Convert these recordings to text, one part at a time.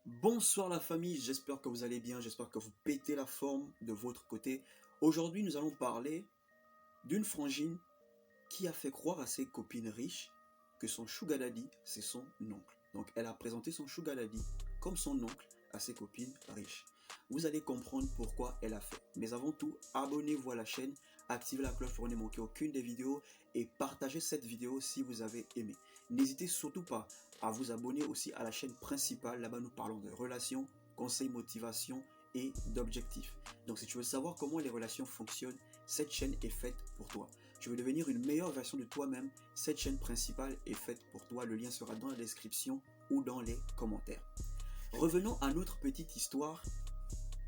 Bonsoir la famille, j'espère que vous allez bien, j'espère que vous pétez la forme de votre côté. Aujourd'hui, nous allons parler d'une frangine qui a fait croire à ses copines riches que son sugar daddy, c'est son oncle. Donc, elle a présenté son sugar daddy comme son oncle à ses copines riches. Vous allez comprendre pourquoi elle a fait. Mais avant tout, abonnez-vous à la chaîne, activez la cloche pour ne manquer aucune des vidéos et partagez cette vidéo si vous avez aimé. N'hésitez surtout pas à vous abonner aussi à la chaîne principale. Là-bas, nous parlons de relations, conseils, motivation et d'objectifs. Donc, si tu veux savoir comment les relations fonctionnent, cette chaîne est faite pour toi. Tu veux devenir une meilleure version de toi-même, cette chaîne principale est faite pour toi. Le lien sera dans la description ou dans les commentaires. Revenons à notre petite histoire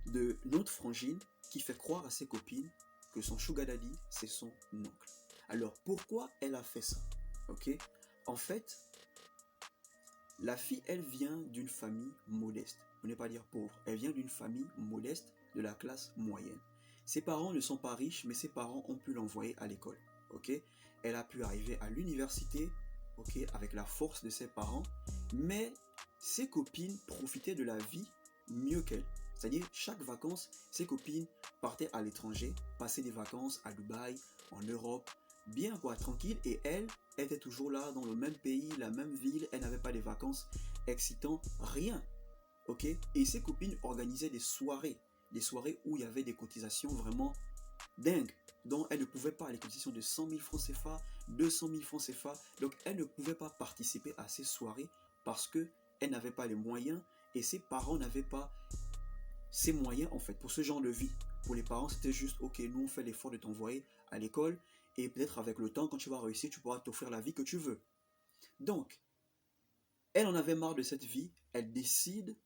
de notre frangine qui fait croire à ses copines que son sugar daddy, c'est son oncle. Alors, pourquoi elle a fait ça? Ok. En fait, la fille, elle vient d'une famille modeste. On n'est pas dire pauvre. Elle vient d'une famille modeste de la classe moyenne. Ses parents ne sont pas riches, mais ses parents ont pu l'envoyer à l'école. Ok. Elle a pu arriver à l'université, ok, avec la force de ses parents, mais ses copines profitaient de la vie mieux qu'elle. C'est-à-dire, chaque vacances, ses copines partaient à l'étranger, passaient des vacances à Dubaï, en Europe, bien quoi, tranquille, et elle était toujours là, dans le même pays, la même ville, elle n'avait pas des vacances excitantes, rien, ok. Et ses copines organisaient des soirées où il y avait des cotisations vraiment dingues, dont elle ne pouvait pas, les cotisations de 100 000 francs CFA, 200 000 francs CFA, donc elle ne pouvait pas participer à ces soirées parce que elle n'avait pas les moyens et ses parents n'avaient pas ces moyens en fait pour ce genre de vie. Pour les parents, c'était juste ok, nous on fait l'effort de t'envoyer à l'école et peut-être avec le temps, quand tu vas réussir, tu pourras t'offrir la vie que tu veux. Donc, elle en avait marre de cette vie, elle décide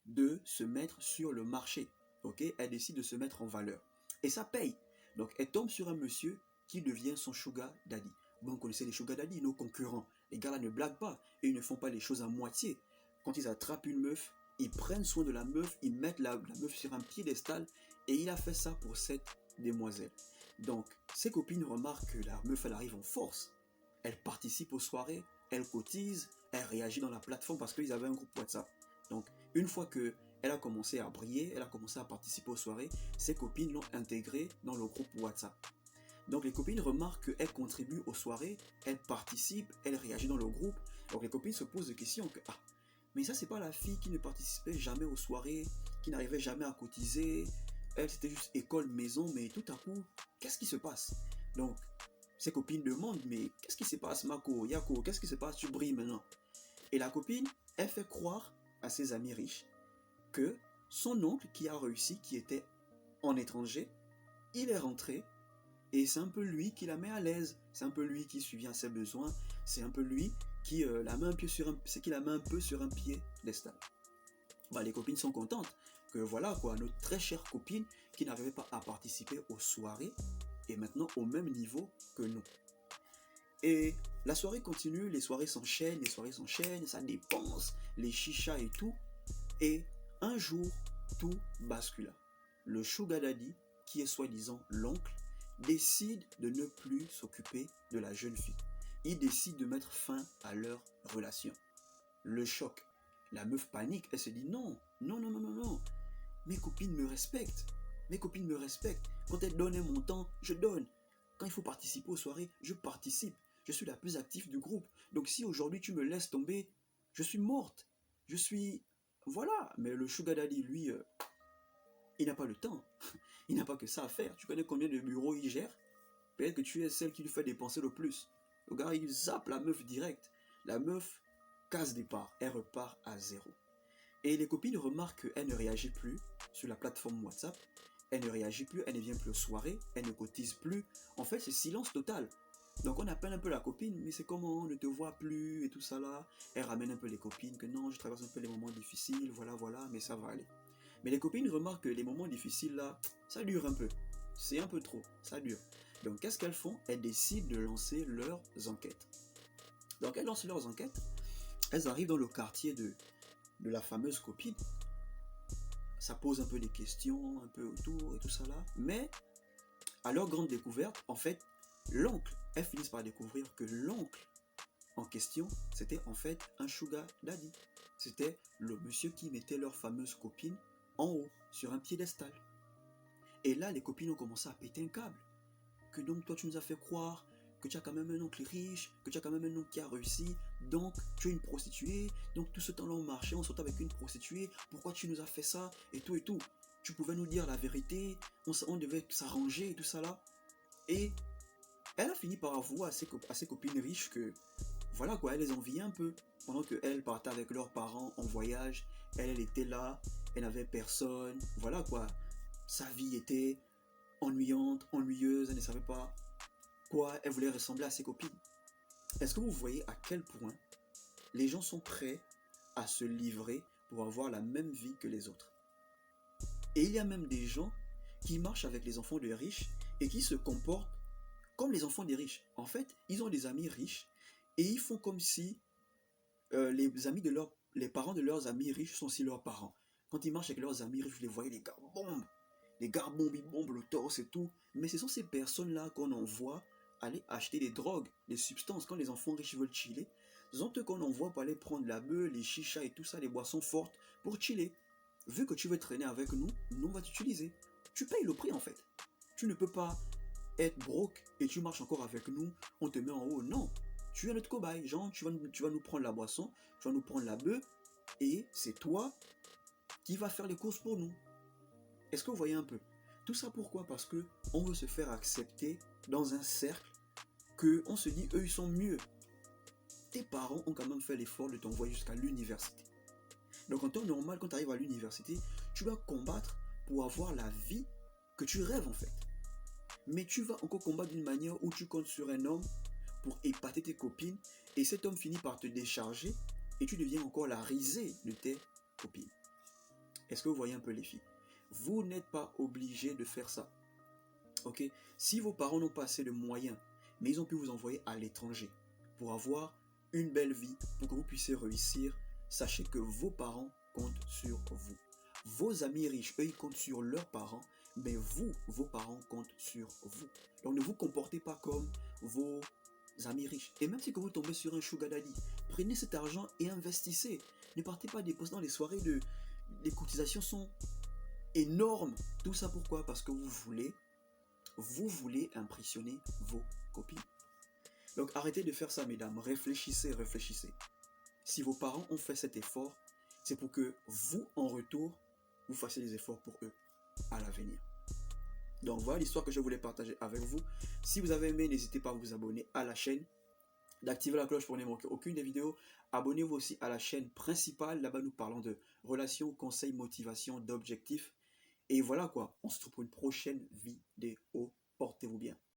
de se mettre sur le marché. Ok, elle décide de se mettre en valeur. Et ça paye. Donc, elle tombe sur un monsieur qui devient son sugar daddy. Bon, on connaissait les sugar daddy, nos concurrents. Les gars là ne blaguent pas et ils ne font pas les choses à moitié. Quand ils attrapent une meuf, ils prennent soin de la meuf, ils mettent la meuf sur un piédestal et il a fait ça pour cette demoiselle. Donc, ses copines remarquent que la meuf, elle arrive en force. Elle participe aux soirées, elle cotise, elle réagit dans la plateforme parce qu'ils avaient un groupe WhatsApp. Donc, une fois que elle a commencé à briller, elle a commencé à participer aux soirées, ses copines l'ont intégrée dans le groupe WhatsApp. Donc les copines remarquent qu'elle contribue aux soirées, elle participe, elle réagit dans le groupe. Donc les copines se posent des questions que ah, mais ça c'est pas la fille qui ne participait jamais aux soirées, qui n'arrivait jamais à cotiser. Elle c'était juste école maison, mais tout à coup, qu'est-ce qui se passe? Donc ses copines demandent mais qu'est-ce qui se passe Mako, Yako, qu'est-ce qui se passe? Tu brilles maintenant. Et la copine, elle fait croire à ses amis riches que son oncle qui a réussi, qui était en étranger, il est rentré et c'est un peu lui qui la met à l'aise. C'est un peu lui qui subvient à ses besoins. C'est un peu lui qui la met un pied sur un, c'est qui la met un peu sur un pied d'estal. Bah, les copines sont contentes que voilà quoi, notre très chère copine qui n'arrivait pas à participer aux soirées est maintenant au même niveau que nous. Et la soirée continue, les soirées s'enchaînent, ça dépense, les chichas et tout. Et un jour, tout bascula. Le sugar daddy, qui est soi-disant l'oncle, décide de ne plus s'occuper de la jeune fille. Il décide de mettre fin à leur relation. Le choc. La meuf panique, elle se dit non, non, non, non, non, non. Mes copines me respectent. Mes copines me respectent. Quand elles donnent un montant, je donne. Quand il faut participer aux soirées, je participe. Je suis la plus active du groupe. Donc si aujourd'hui tu me laisses tomber, je suis morte. Je suis... Voilà. Mais le sugar daddy, lui, il n'a pas le temps. Il n'a pas que ça à faire. Tu connais combien de bureaux il gère? Peut-être que tu es celle qui lui fait dépenser le plus. Le gars, il zappe la meuf direct. La meuf casse des parts. Elle repart à zéro. Et les copines remarquent qu'elle ne réagit plus sur la plateforme WhatsApp. Elle ne réagit plus, elle ne vient plus aux soirées, elle ne cotise plus. En fait, c'est silence total. Donc on appelle un peu la copine, mais c'est comment, on ne te voit plus et tout ça là. Elle ramène un peu les copines, que non, je traverse un peu les moments difficiles, voilà, voilà, mais ça va aller. Mais les copines remarquent que les moments difficiles là, ça dure un peu. C'est un peu trop, ça dure. Donc qu'est-ce qu'elles font? Elles décident de lancer leurs enquêtes. Donc elles lancent leurs enquêtes, elles arrivent dans le quartier de la fameuse copine. Ça pose un peu des questions, un peu autour et tout ça là. Mais à leur grande découverte, en fait, l'oncle, elles finissent par découvrir que l'oncle en question, c'était en fait un sugar daddy. C'était le monsieur qui mettait leur fameuse copine en haut, sur un piédestal. Et là, les copines ont commencé à péter un câble. Que donc toi, tu nous as fait croire que tu as quand même un oncle riche, que tu as quand même un oncle qui a réussi, donc tu es une prostituée, donc tout ce temps-là on marchait, on sortait avec une prostituée, pourquoi tu nous as fait ça, et tout et tout. Tu pouvais nous dire la vérité, on devait s'arranger et tout ça là. Et elle a fini par avouer à ses copines riches que, voilà quoi, elle les enviait un peu. Pendant qu'elles partaient avec leurs parents en voyage, elle était là, elle n'avait personne, voilà quoi. Sa vie était ennuyante, ennuyeuse, elle ne savait pas quoi, elle voulait ressembler à ses copines. Est-ce que vous voyez à quel point les gens sont prêts à se livrer pour avoir la même vie que les autres? Et il y a même des gens qui marchent avec les enfants de riches et qui se comportent comme les enfants des riches. En fait, ils ont des amis riches et ils font comme si les parents de leurs amis riches sont aussi leurs parents. Quand ils marchent avec leurs amis riches, vous les voyez, les gars bombes, ils bombent le torse et tout. Mais ce sont ces personnes-là qu'on envoie aller acheter des drogues, des substances. Quand les enfants riches veulent chiller, ce sont eux qu'on envoie pour aller prendre la beuh, les chichas et tout ça, les boissons fortes pour chiller. Vu que tu veux traîner avec nous, nous on va t'utiliser. Tu payes le prix en fait. Tu ne peux pas être broke et tu marches encore avec nous, on te met en haut. Non, tu es notre cobaye. Genre, tu vas nous prendre la boisson, tu vas nous prendre la beuh et c'est toi qui vas faire les courses pour nous. Est-ce que vous voyez un peu? Tout ça pourquoi? Parce que on veut se faire accepter dans un cercle que on se dit eux ils sont mieux. Tes parents ont quand même fait l'effort de t'envoyer jusqu'à l'université. Donc en temps normal, quand tu arrives à l'université, tu dois combattre pour avoir la vie que tu rêves en fait. Mais tu vas encore combattre d'une manière où tu comptes sur un homme pour épater tes copines et cet homme finit par te décharger et tu deviens encore la risée de tes copines. Est-ce que vous voyez un peu les filles? Vous n'êtes pas obligé de faire ça. Ok? Si vos parents n'ont pas assez de moyens, mais ils ont pu vous envoyer à l'étranger pour avoir une belle vie, pour que vous puissiez réussir, sachez que vos parents comptent sur vous. Vos amis riches, eux, ils comptent sur leurs parents, mais vous, vos parents comptent sur vous. Donc ne vous comportez pas comme vos amis riches. Et même si vous tombez sur un sugar daddy, prenez cet argent et investissez. Ne partez pas déposer dans les soirées de... Les cotisations sont énormes. Tout ça pourquoi? Parce que vous voulez impressionner vos copines. Donc arrêtez de faire ça, mesdames. Réfléchissez, réfléchissez. Si vos parents ont fait cet effort, c'est pour que vous, en retour, vous fassiez des efforts pour eux à l'avenir. Donc voilà l'histoire que je voulais partager avec vous. Si vous avez aimé, n'hésitez pas à vous abonner à la chaîne, d'activer la cloche pour ne manquer aucune des vidéos. Abonnez-vous aussi à la chaîne principale. Là-bas, nous parlons de relations, conseils, motivation, d'objectifs. Et voilà quoi, on se retrouve pour une prochaine vidéo. Portez-vous bien.